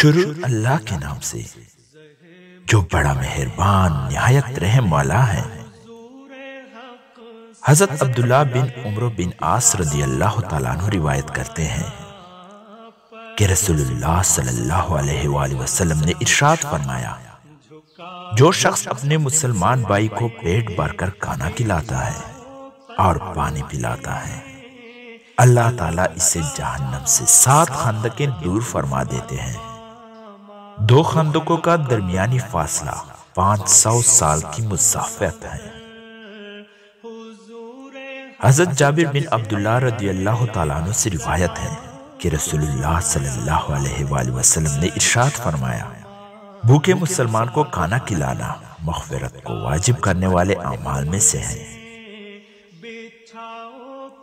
شروع اللہ کے نام سے جو بڑا مہربان نہایت رحم والا ہے۔ حضرت عبداللہ بن عمرو بن عاص رضی اللہ تعالیٰ عنہ روایت کرتے ہیں کہ رسول اللہ صلی اللہ علیہ وآلہ وسلم نے ارشاد فرمایا، جو شخص اپنے مسلمان بھائی کو پیٹ بھر کر کھانا کھلاتا ہے اور پانی پلاتا ہے، اللہ تعالیٰ اسے جہنم سے 7 خندقیں دور فرما دیتے ہیں۔ 2 خندقوں کا درمیانی فاصلہ 500 سال کی مسافت ہے۔ حضرت جابر بن عبداللہ رضی اللہ تعالیٰ عنہ سے روایت ہے کہ رسول اللہ صلی اللہ علیہ وآلہ وسلم نے ارشاد فرمایا، بھوکے مسلمان کو کھانا کھلانا مغفرت کو واجب کرنے والے اعمال میں سے ہے۔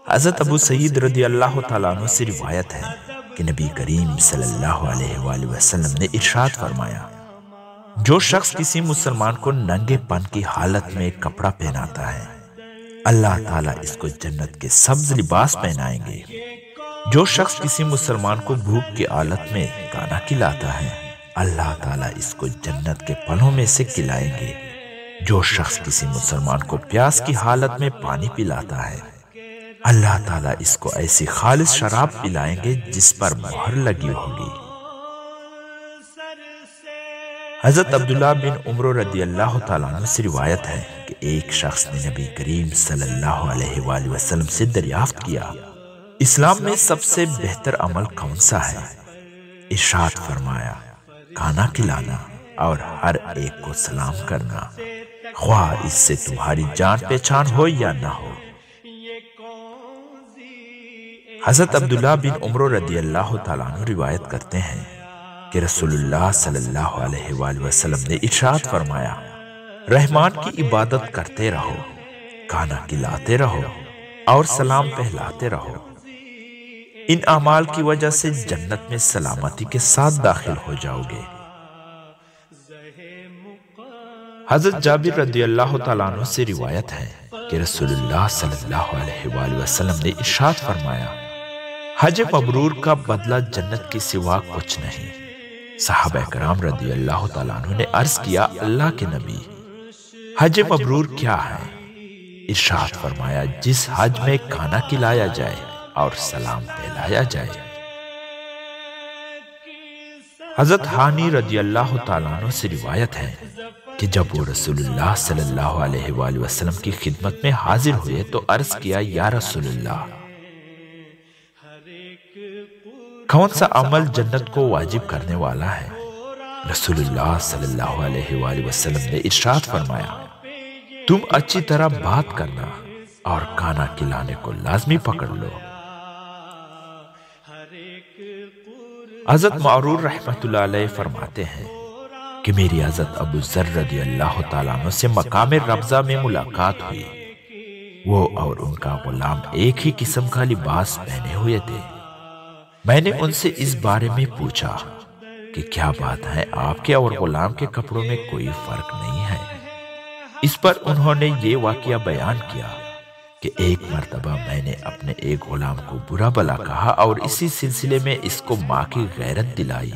حضرت ابو سعید رضی اللہ تعالیٰ عنہ سے روایت ہے کہ نبی کریم صلی اللہ علیہ وآلہ وسلم نے ارشاد فرمایا، جو شخص کسی مسلمان کو ننگے پن کی حالت میں کپڑا پہناتا ہے، اللہ تعالیٰ اس کو جنت کے سبز لباس پہنائیں گے۔ جو شخص کسی مسلمان کو بھوک کی حالت میں کھانا کھلاتا ہے، اللہ تعالیٰ اس کو جنت کے پھلوں میں سے کھلائیں گے۔ جو شخص کسی مسلمان کو پیاس کی حالت میں پانی پلاتا ہے، اللہ تعالیٰ اس کو ایسی خالص شراب پلائیں گے جس پر مہر لگی ہوگی۔ حضرت عبداللہ بن عمرو رضی اللہ تعالیٰ عنہ سے روایت ہے کہ ایک شخص نے نبی کریم صلی اللہ علیہ وآلہ وسلم سے دریافت کیا، اسلام میں سب سے بہتر عمل کون سا ہے؟ ارشاد فرمایا، کھانا کھلانا اور ہر ایک کو سلام کرنا، خواہ اس سے تمہاری جان پہچان ہو یا نہ ہو۔ حضرت عبداللہ بن عمرو رضی اللہ تعالیٰ عنہ روایت کرتے ہیں کہ رسول اللہ صلی اللہ علیہ وآلہ وسلم نے ارشاد فرمایا، رحمان کی عبادت کرتے رہو، کھانا کھلاتے رہو اور سلام پھیلاتے رہو، ان اعمال کی وجہ سے جنت میں سلامتی کے ساتھ داخل ہو جاؤ گے۔ حضرت جابر رضی اللہ تعالیٰ عنہ سے روایت ہے کہ رسول اللہ صلی اللہ علیہ وآلہ وسلم نے ارشاد فرمایا، حج مبرور کا بدلہ جنت کے سوا کچھ نہیں۔ صحابہ کرام رضی اللہ تعالیٰ عنہ نے عرض کیا، اللہ کے نبی، حج مبرور کیا ہے؟ ارشاد فرمایا، جس حج میں کھانا کھلایا جائے اور سلام پھیلایا جائے۔ حضرت ہانی رضی اللہ تعالیٰ عنہ سے روایت ہے کہ جب وہ رسول اللہ صلی اللہ علیہ وآلہ وسلم کی خدمت میں حاضر ہوئے تو عرض کیا، یا رسول اللہ، کون سا عمل جنت کو واجب کرنے والا ہے؟ رسول اللہ صلی اللہ علیہ وآلہ وسلم نے ارشاد فرمایا، تم اچھی طرح بات کرنا اور کھانا کھلانے کو لازمی پکڑ لو۔ حضرت معرور رحمۃ اللہ علیہ فرماتے ہیں کہ میری حضرت ابو ذر رضی اللہ تعالیٰ عنہ سے مقام ربضہ میں ملاقات ہوئی۔ وہ اور ان کا غلام ایک ہی قسم کا لباس پہنے ہوئے تھے۔ میں نے ان سے اس بارے میں پوچھا کہ کیا بات ہے، آپ کے اور غلام کے کپڑوں میں کوئی فرق نہیں ہے؟ اس پر انہوں نے یہ واقعہ بیان کیا کہ ایک مرتبہ میں نے اپنے ایک غلام کو برا بھلا کہا اور اسی سلسلے میں اس کو ماں کی غیرت دلائی۔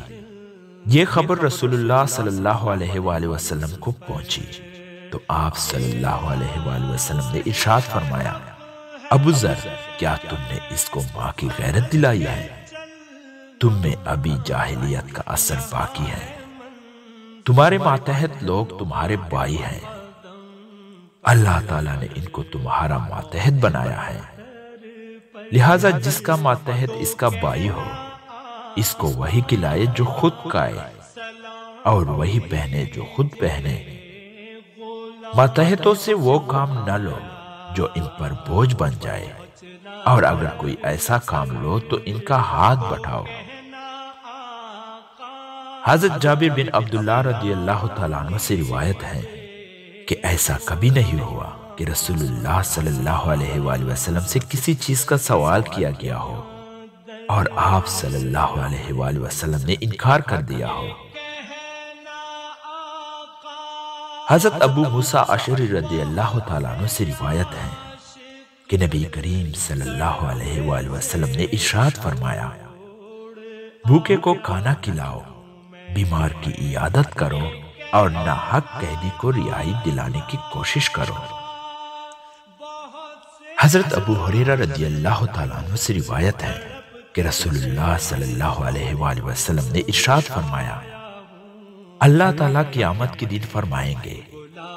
یہ خبر رسول اللہ صلی اللہ علیہ وآلہ وسلم کو پہنچی تو آپ صلی اللہ علیہ وآلہ وسلم نے ارشاد فرمایا، ابو ذر، کیا تم نے اس کو ماں کی غیرت دلائی ہے؟ تم میں ابھی جاہلیت کا اثر باقی ہے، تمہارے ماتحت لوگ تمہارے بھائی ہیں، اللہ تعالیٰ نے ان کو تمہارا ماتحت بنایا ہے، لہٰذا جس کا ماتحت اس کا بھائی ہو، اس کو وہی کھلائے جو خود کھائے اور وہی پہنے جو خود پہنے۔ ماتحتوں سے وہ کام نہ لو جو ان پر بوجھ بن جائے، اور اگر کوئی ایسا کام لو تو ان کا ہاتھ بٹھاؤ۔ حضرت جابر بن عبداللہ رضی اللہ تعالیٰ عنہ سے روایت ہے کہ ایسا کبھی نہیں ہوا کہ رسول اللہ صلی اللہ علیہ وآلہ وسلم سے کسی چیز کا سوال کیا گیا ہو اور آپ صلی اللہ علیہ وآلہ وسلم نے انکار کر دیا ہو۔ حضرت ابو موسیٰ اشعری رضی اللہ تعالیٰ عنہ سے روایت ہے کہ نبی کریم صلی اللہ علیہ وآلہ وسلم نے ارشاد فرمایا، بھوکے کو کھانا کھلاؤ بیمار کی عیادت کرو اور ناحق قیدی کو رہائی دلانے کی کوشش کرو۔ حضرت ابو ہریرہ رضی اللہ تعالیٰ عنہ سے روایت ہے کہ رسول اللہ صلی اللہ علیہ وآلہ وسلم نے ارشاد فرمایا، اللہ تعالیٰ قیامت کے دن فرمائیں گے،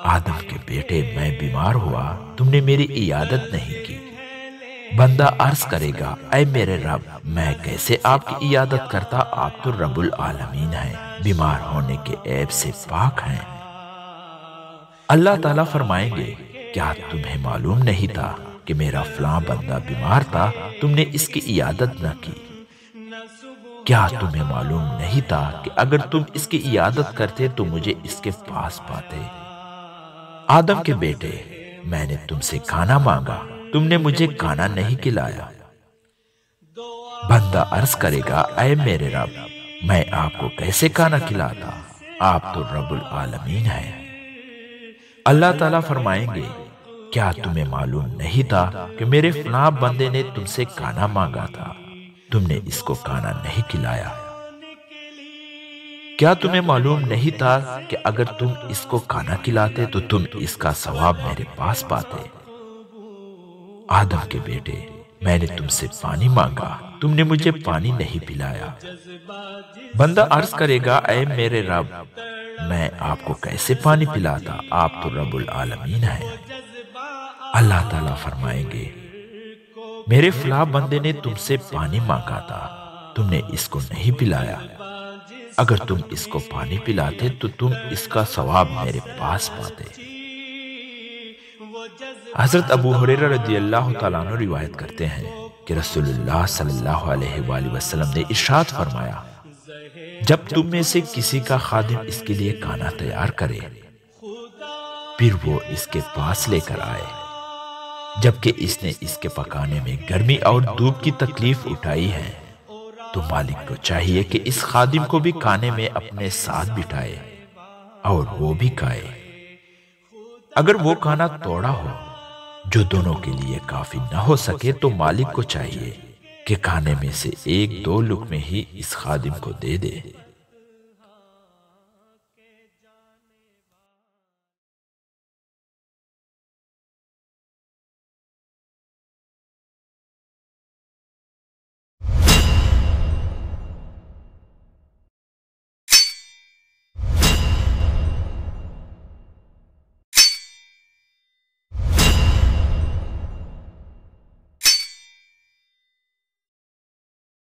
آدم کے بیٹے میں بیمار ہوا، تم نے میری عیادت نہیں کی۔ بندہ عرض کرے گا، اے میرے رب، میں کیسے آپ کی عیادت کرتا، آپ تو رب العالمین ہیں، بیمار ہونے کے عیب سے پاک ہیں۔ اللہ تعالیٰ فرمائیں گے، کیا تمہیں معلوم نہیں تھا کہ میرا فلاں بندہ بیمار تھا، تم نے اس کی عیادت نہ کی؟ کیا تمہیں معلوم نہیں تھا کہ اگر تم اس کی عیادت کرتے تو مجھے اس کے پاس پاتے؟ آدم کے بیٹے، میں نے تم سے کھانا مانگا، تم نے مجھے کھانا نہیں کھلایا۔ بندہ عرض کرے گا، اے میرے رب، میں آپ کو کیسے کھانا کھلاتا، آپ تو رب العالمین ہیں۔ اللہ تعالیٰ فرمائیں گے، کیا تمہیں معلوم نہیں تھا کہ میرے فلاں بندے نے تم سے کھانا مانگا تھا، تم نے اس کو کھانا نہیں کھلایا؟ کیا تمہیں معلوم نہیں تھا کہ اگر تم اس کو کھانا کھلاتے تو تم اس کا ثواب میرے پاس پاتے؟ آدم کے بیٹے، میں نے تم سے پانی مانگا، تم نے مجھے پانی نہیں پلایا۔ بندہ عرض کرے گا، اے میرے رب، میں آپ کو کیسے پانی پلاتا، آپ تو رب العالمین ہیں۔ اللہ تعالیٰ فرمائیں گے، میرے فلاں بندے نے تم سے پانی مانگا تھا، تم نے اس کو نہیں پلایا، اگر تم اس کو پانی پلاتے تو تم اس کا ثواب میرے پاس پاتے۔ حضرت ابو ہریرہ رضی اللہ تعالیٰ عنہ روایت کرتے ہیں کہ رسول اللہ صلی اللہ علیہ وآلہ وسلم نے ارشاد فرمایا، جب تم میں سے کسی کا خادم اس کے لیے کھانا تیار کرے، پھر وہ اس کے پاس لے کر آئے، جبکہ اس نے اس کے پکانے میں گرمی اور دھوپ کی تکلیف اٹھائی ہے، تو مالک کو چاہیے کہ اس خادم کو بھی کھانے میں اپنے ساتھ بٹھائے اور وہ بھی کھائے۔ اگر وہ کھانا توڑا ہو جو دونوں کے لیے کافی نہ ہو سکے تو مالک کو چاہیے کہ کھانے میں سے ایک دو لقمے ہی اس خادم کو دے دے۔